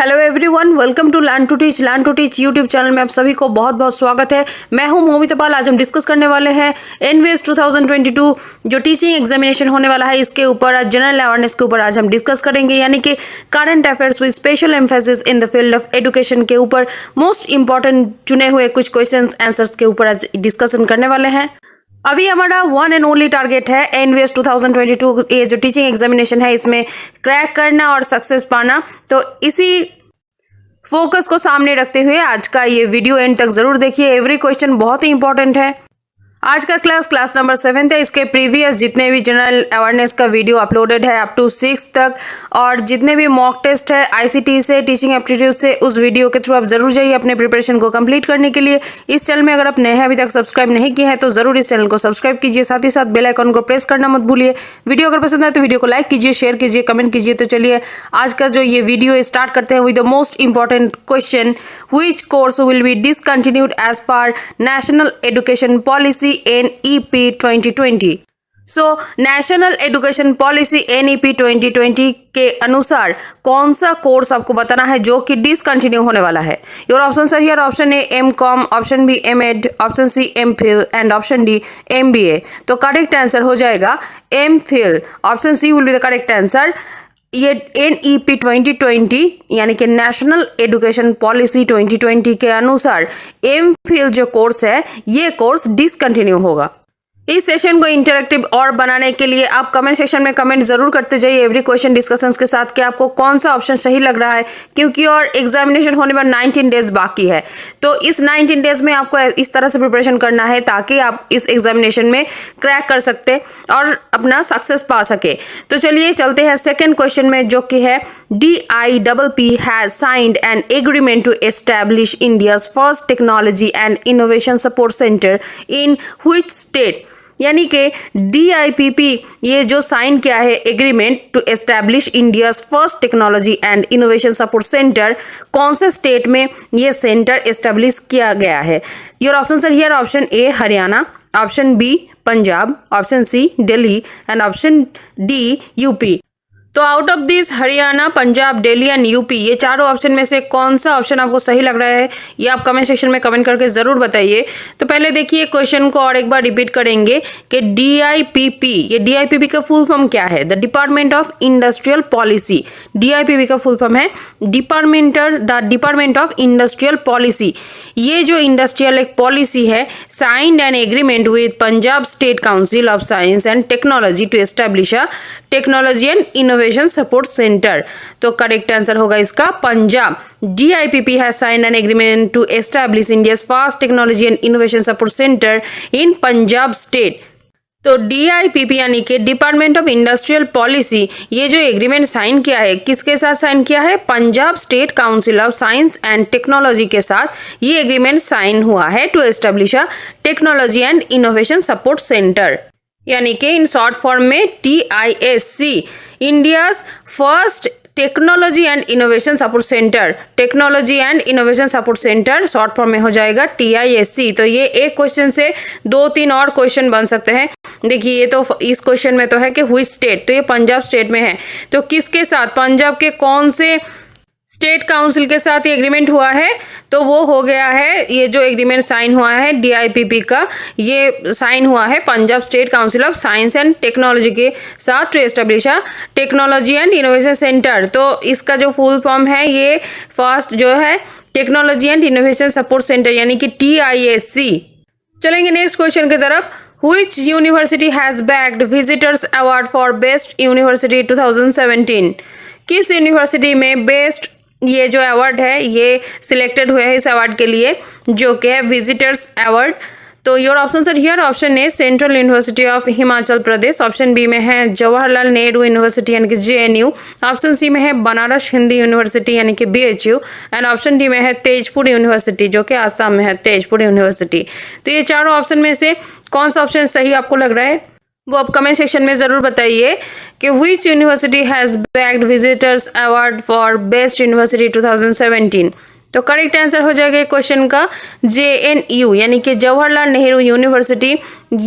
Hello everyone, welcome to learn to teach YouTube channel में आप सभी को बहुत बहुत स्वागत है। मैं हूं मोमिता पाल। आज हम डिस्कस करने वाले हैं एनवीएस 2022 जो टीचिंग एग्जामिनेशन होने वाला है, इसके ऊपर आज जनरल अवेयरनेस के ऊपर आज हम डिस्कस करेंगे, यानी कि current affairs with special emphasis in the field of education के ऊपर मोस्ट इंपॉर्टेंट चुने हुए कुछ क्वेश्चन आंसर्स के ऊपर आज डिस्कशन करने वाले हैं। अभी हमारा वन एंड ओनली टारगेट है एनवीएस 2022 ये जो टीचिंग एग्जामिनेशन है इसमें क्रैक करना और सक्सेस पाना। तो इसी फोकस को सामने रखते हुए आज का ये वीडियो एंड तक जरूर देखिए। एवरी क्वेश्चन बहुत ही इंपॉर्टेंट है। आज का क्लास नंबर 7 है। इसके प्रीवियस जितने भी जनरल अवेयरनेस का वीडियो अपलोडेड है अप टू 6 तक, और जितने भी मॉक टेस्ट है आईसीटी से, टीचिंग एप्टीट्यूड से, उस वीडियो के थ्रू आप जरूर जाइए अपने प्रिपरेशन को कंप्लीट करने के लिए। इस चैनल में अगर आप नए हैं, अभी तक सब्सक्राइब नहीं किए हैं, तो जरूर इस चैनल को सब्सक्राइब कीजिए, साथ ही साथ बेल आइकन को प्रेस करना मत भूलिए। वीडियो अगर पसंद आए तो वीडियो को लाइक कीजिए, शेयर कीजिए, कमेंट कीजिए। तो चलिए आज का जो ये वीडियो स्टार्ट करते हैं with the most important question, which course will be discontinued as per national education policy NEP 2020। So national education policy NEP 2020 के अनुसार कौन सा कोर्स आपको बताना है जो कि डिसकंटिन्यू होने वाला है। Your option are here. Option A MCOM, option B MEd, option C MPhil and option D MBA। तो करेक्ट आंसर हो जाएगा MPhil। Option C will be the correct answer. ये NEP 2020 यानी कि नेशनल एजुकेशन पॉलिसी 2020 के अनुसार MPhil जो course है ये कोर्स डिसकंटिन्यू होगा। इस सेशन को इंटरेक्टिव और बनाने के लिए आप कमेंट सेक्शन में कमेंट जरूर करते जाइए एवरी क्वेश्चन डिस्कशंस के साथ कि आपको कौन सा ऑप्शन सही लग रहा है, क्योंकि और एग्जामिनेशन होने में 19 डेज बाकी है। तो इस 19 डेज में आपको इस तरह से प्रिपरेशन करना है ताकि आप इस एग्जामिनेशन में क्रैक कर सकते और अपना सक्सेस पा सके। तो चलिए चलते हैं सेकेंड क्वेश्चन में, जो कि है DIPP has signed an agreement to establish India's first technology and innovation support centre in which state. यानी कि DIPP ये जो साइन किया है agreement to establish India's first technology and innovation support centre, कौन से स्टेट में ये सेंटर एस्टैब्लिश किया गया है। Your option are here. Option A Haryana, option B Punjab, option C Delhi and option D UP. तो out of this Haryana, Punjab, Delhi and UP, ये चारों ऑप्शन में से कौन सा ऑप्शन आपको सही लग रहा है ये आप कमेंट सेक्शन में कमेंट करके जरूर बताइए। तो पहले देखिए क्वेश्चन को और एक बार रिपीट करेंगे कि DIPP, ये DIPP का फुल फॉर्म क्या है। The department of industrial policy. DIPP का फुल फॉर्म है डिपार्टमेंट ऑफ इंडस्ट्रियल पॉलिसी। ये जो इंडस्ट्रियल एक पॉलिसी है, signed an agreement with Punjab state council of science and technology to establish a technology and innovation support centre. तो correct answer होगा इसका Punjab. DIPP has signed an agreement to establish India's fast technology and innovation support center in Punjab state। तो DIPP यानी कि department of industrial policy, ये जो agreement sign किया है किसके साथ साइन किया है, Punjab state council of science and technology के साथ ये एग्रीमेंट साइन हुआ है to establish a technology and innovation support centre, यानी कि इन शॉर्ट फॉर्म में TISC, India's first technology and innovation support centre. Technology and innovation support centre short form में हो जाएगा TISC। तो ये एक क्वेश्चन से 2-3 और क्वेश्चन बन सकते हैं। देखिए ये तो इस क्वेश्चन में तो है कि व्हिच स्टेट, तो ये पंजाब स्टेट में है। तो किसके साथ, पंजाब के कौन से स्टेट काउंसिल के साथ ये एग्रीमेंट हुआ है, तो वो हो गया है, ये जो एग्रीमेंट साइन हुआ है DIPP का, ये साइन हुआ है Punjab state council of science and technology के साथ to establish a technology and innovation centre. तो इसका जो फुल फॉर्म है ये फर्स्ट जो है technology and innovation support centre यानी कि TISC। चलेंगे नेक्स्ट क्वेश्चन की तरफ। Which university has bagged Visitors Award for Best University 2017? किस यूनिवर्सिटी में बेस्ट ये जो अवार्ड है ये सिलेक्टेड हुए हैं इस अवार्ड के लिए, जो कि है विजिटर्स अवार्ड। तो your option are here. Option A central university of Himachal Pradesh, option B में है जवाहरलाल नेहरू यूनिवर्सिटी यानी कि JNU, ऑप्शन सी में है बनारस हिंदी यूनिवर्सिटी यानी कि BHU एंड ऑप्शन डी में है तेजपुर यूनिवर्सिटी जो कि आसाम में है, तेजपुर यूनिवर्सिटी। तो ये चारों ऑप्शन में से कौन सा ऑप्शन सही आपको लग रहा है वो आप कमेंट सेक्शन में जरूर बताइए कि which university has bagged visitors award for best university 2017। तो करेक्ट आंसर हो जाएगा क्वेश्चन का JNU यानी कि जवाहरलाल नेहरू यूनिवर्सिटी।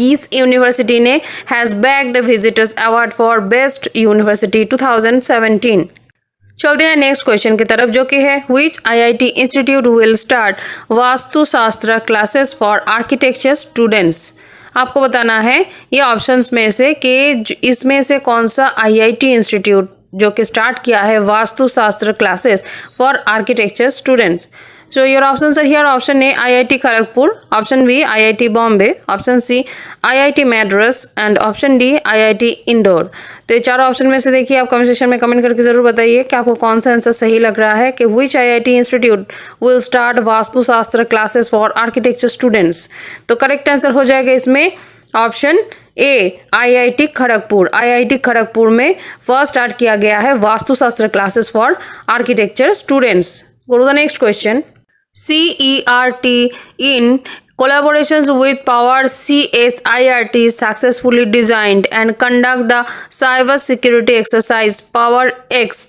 इस यूनिवर्सिटी ने has bagged visitors award for best university 2017। चलते हैं नेक्स्ट क्वेश्चन की तरफ, जो कि है which IIT institute will start Vastushastra classes for architecture students. आपको बताना है ये ऑप्शंस में से कि इसमें से कौन सा आईआईटी इंस्टीट्यूट जो कि स्टार्ट किया है Vastushastra classes for architecture students. So your options are here. Option A IIT Kharagpur, option B IIT Bombay, option C IIT Madras and option D IIT Indore. तो ये चारों ऑप्शन में से देखिए, आप कमेंट सेक्शन में कमेंट करके जरूर बताइए कि आपको कौन सा आंसर सही लग रहा है कि which IIT institute will start Vastushastra classes for architecture students. तो करेक्ट आंसर हो जाएगा इसमें option A IIT Kharagpur. IIT Kharagpur में फर्स्ट स्टार्ट किया गया है Vastushastra classes for architecture students. Go to the next question. CERT in collaborations with Power CSIRT successfully designed and conduct the cyber security exercise Power X.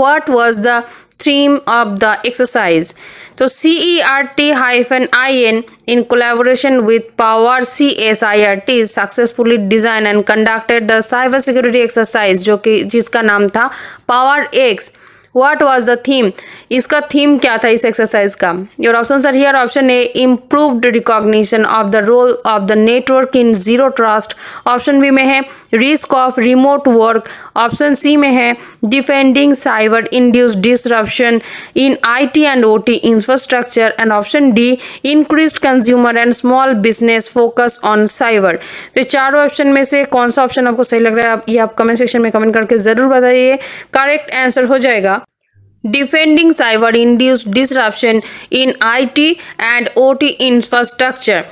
What was the theme of the exercise? So CERT-IN in collaboration with Power CSIRT successfully designed and conducted the cyber security exercise, जो कि जिसका नाम था Power X. What was the theme? इसका theme क्या था इस exercise का? Your options are here. Option A improved recognition of the role of the network in zero trust, option B में है risk of remote work, option C में है defending cyber induced disruption in IT and OT infrastructure, and option D increased consumer and small business focus on cyber. तो चारों option में से कौन सा ऑप्शन आपको सही लग रहा है, ये आप कमेंट सेक्शन में कमेंट करके जरूर बताइए। करेक्ट आंसर हो जाएगा defending cyber induced disruption in IT and OT infrastructure.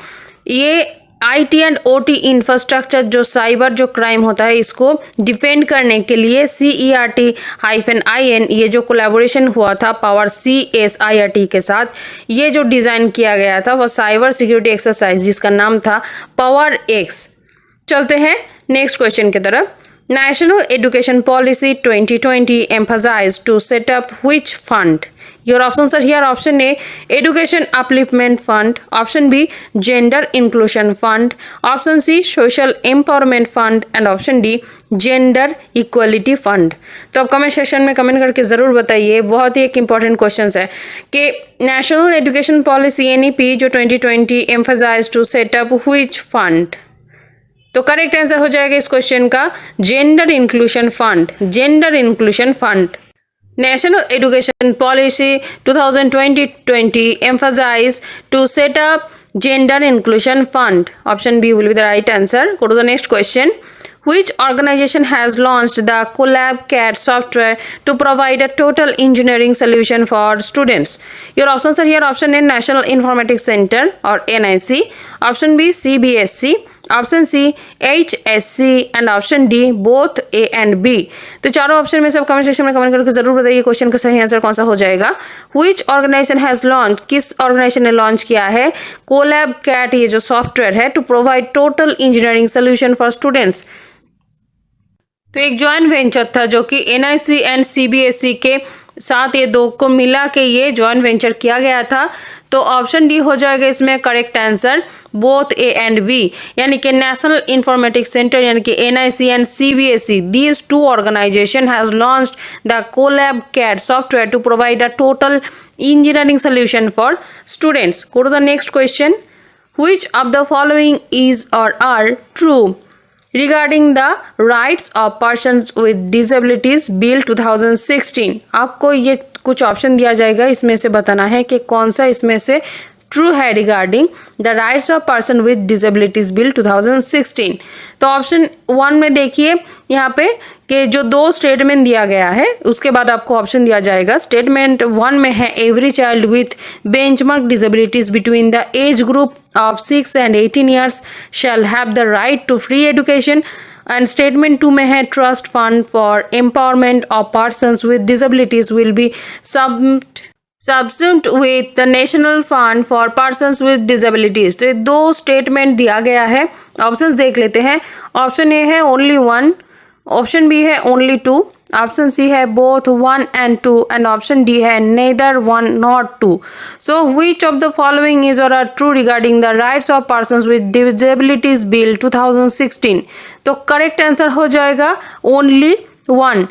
ये आईटी एंड ओटी इंफ्रास्ट्रक्चर जो साइबर जो क्राइम होता है इसको डिफेंड करने के लिए CERT-IN ये जो कोलैबोरेशन हुआ था पावर CSIRT के साथ, ये जो डिज़ाइन किया गया था वो साइबर सिक्योरिटी एक्सरसाइज जिसका नाम था पावर एक्स। चलते हैं नेक्स्ट क्वेश्चन की तरफ। National Education Policy 2020 emphasized to set up which fund? Your options are here. Option A Education Upliftment Fund, option B Gender Inclusion Fund, option C Social Empowerment Fund, and option D Gender Equality Fund. तो आप comment section में comment करके ज़रूर बताइए। बहुत ही एक important question है कि नेशनल एजुकेशन पॉलिसी NEP जो 2020 emphasized to set up which fund? तो करेक्ट आंसर हो जाएगा इस क्वेश्चन का gender inclusion fund. Gender inclusion fund. National education policy 2020 emphasize to set up gender inclusion fund. Option B will be the right answer. Go to the next question. Which organization has launched the CollabCAD software to provide a total engineering solution for students? Your options are here. Option A National Informatics Center or NIC, option B CBSC, option C HSC and option D both A and B। तो चारों option में से comment section में comment करके जरूर बताइए question का सही आंसर कौन सा हो जाएगा। व्हिच ऑर्गेनाइजेशन हैज लॉन्च, किस ऑर्गेनाइजेशन ने लॉन्च किया है CollabCAD ये जो सॉफ्टवेयर है to provide total engineering solution for students. तो एक जॉइंट वेंचर था जो कि NIC एंड CBSE के साथ ये दो को मिला के ये जॉइंट वेंचर किया गया था। तो ऑप्शन डी हो जाएगा इसमें correct answer both A and B, यानी कि नेशनल इंफॉर्मेटिक्स सेंटर यानी कि NIC and CBSE these two organisation has launched the CollabCAD software to provide a total engineering solution for students. Go to the next question. Which of the following is और are true regarding the rights of persons with disabilities bill 2016? आपको ये कुछ option दिया जाएगा, इसमें से बताना है कि कौन सा इसमें से ट्रू है regarding the rights of person with disabilities bill 2016। तो ऑप्शन 1 में देखिए यहाँ पे कि जो दो स्टेटमेंट दिया गया है उसके बाद आपको ऑप्शन दिया जाएगा। स्टेटमेंट 1 में है every child with benchmark disabilities between the age group of 6 and 18 years shall have the right to free education, and statement 2 में है trust fund for empowerment of persons with disabilities will be subsumed with the national fund for persons with disabilities। तो ये दो statement दिया गया है। Options देख लेते हैं। ऑप्शन ए है ओनली 1, ऑप्शन बी है ओनली 2, ऑप्शन सी है both 1 and 2, and option D है neither 1 nor 2। So which of the following is or are true regarding the rights of persons with disabilities bill 2016? तो correct answer हो जाएगा only 1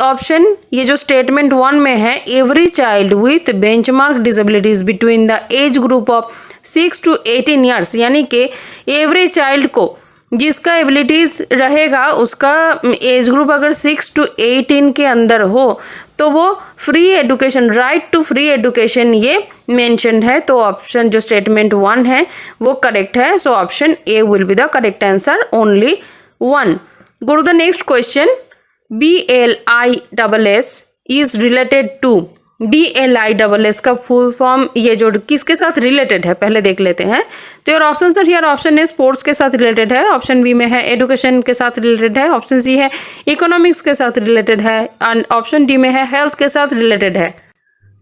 option, ये जो statement 1 में है, every child with benchmark disabilities between the age group of 6 to 18 years, यानी कि every child को जिसका एबिलिटीज रहेगा उसका एज ग्रुप अगर 6 to 18 के अंदर हो तो वो free education, right to free education ये मेंशन्ड है। तो ऑप्शन जो स्टेटमेंट 1 है वो करेक्ट है। So option A will be the correct answer, only 1। Go to the next question. BLISS is related to, DLISS का फुल फॉर्म ये जो किसके साथ रिलेटेड है पहले देख लेते हैं। तो your option sir here option A sports के साथ रिलेटेड है, ऑप्शन बी में है एजुकेशन के साथ रिलेटेड है, ऑप्शन सी है इकोनॉमिक्स के साथ रिलेटेड है, एंड ऑप्शन डी में है हेल्थ के साथ रिलेटेड है।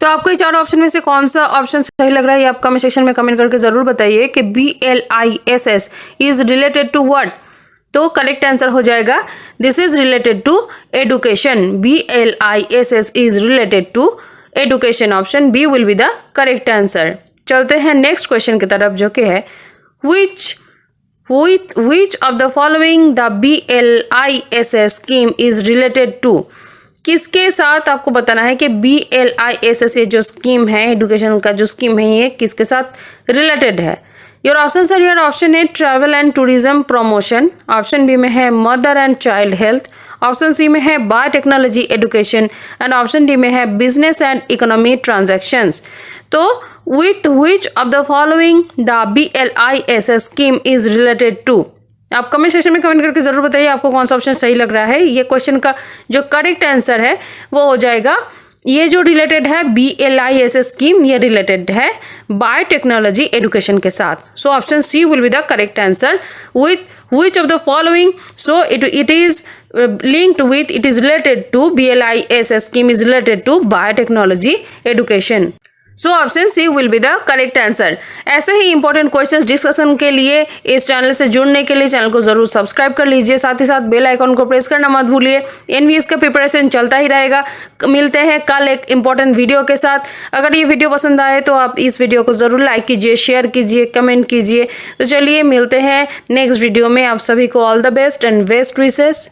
तो आपको ये चारों ऑप्शन में से कौन सा ऑप्शन सही लग रहा है ये आप कमेंट सेक्शन में कमेंट करके जरूर बताइए कि BLISS is related to what. तो करेक्ट आंसर हो जाएगा this is related to education. BLISS is related to education, option B will be the correct answer. चलते हैं नेक्स्ट क्वेश्चन की तरफ जो कि है which of the following the BLISS scheme is related to। किसके साथ आपको बताना है कि BLISS ये जो स्कीम है, एजुकेशन का जो स्कीम है, ये किसके साथ रिलेटेड है। Your option sir your option है travel and tourism promotion, option B में है mother and child health, option C में है biotechnology education, and option D में है बिजनेस एंड इकोनॉमी ट्रांजैक्शंस। तो with which of the following the BLISS scheme is related to. आप comment section में comment करके जरूर बताइए आपको कौन सा ऑप्शन सही लग रहा है। ये क्वेश्चन का जो करेक्ट आंसर है वो हो जाएगा, ये जो रिलेटेड है BLISS स्कीम, ये रिलेटेड है बायोटेक्नोलॉजी एजुकेशन के साथ। So option C will be the correct answer. With which of the following, so it is linked with, it is related to BLISS scheme is related to biotechnology education। So option C will be the correct answer. ऐसे ही important questions discussion के लिए इस channel से जुड़ने के लिए channel को जरूर सब्सक्राइब कर लीजिए, साथ ही साथ बेल आइकन को प्रेस करना मत भूलिए। NVS का प्रिपरेशन चलता ही रहेगा। मिलते हैं कल एक इंपॉर्टेंट वीडियो के साथ। अगर ये वीडियो पसंद आए तो आप इस वीडियो को जरूर लाइक कीजिए, शेयर कीजिए, कमेंट कीजिए। तो चलिए मिलते हैं नेक्स्ट वीडियो में। आप सभी को all the best and best wishes.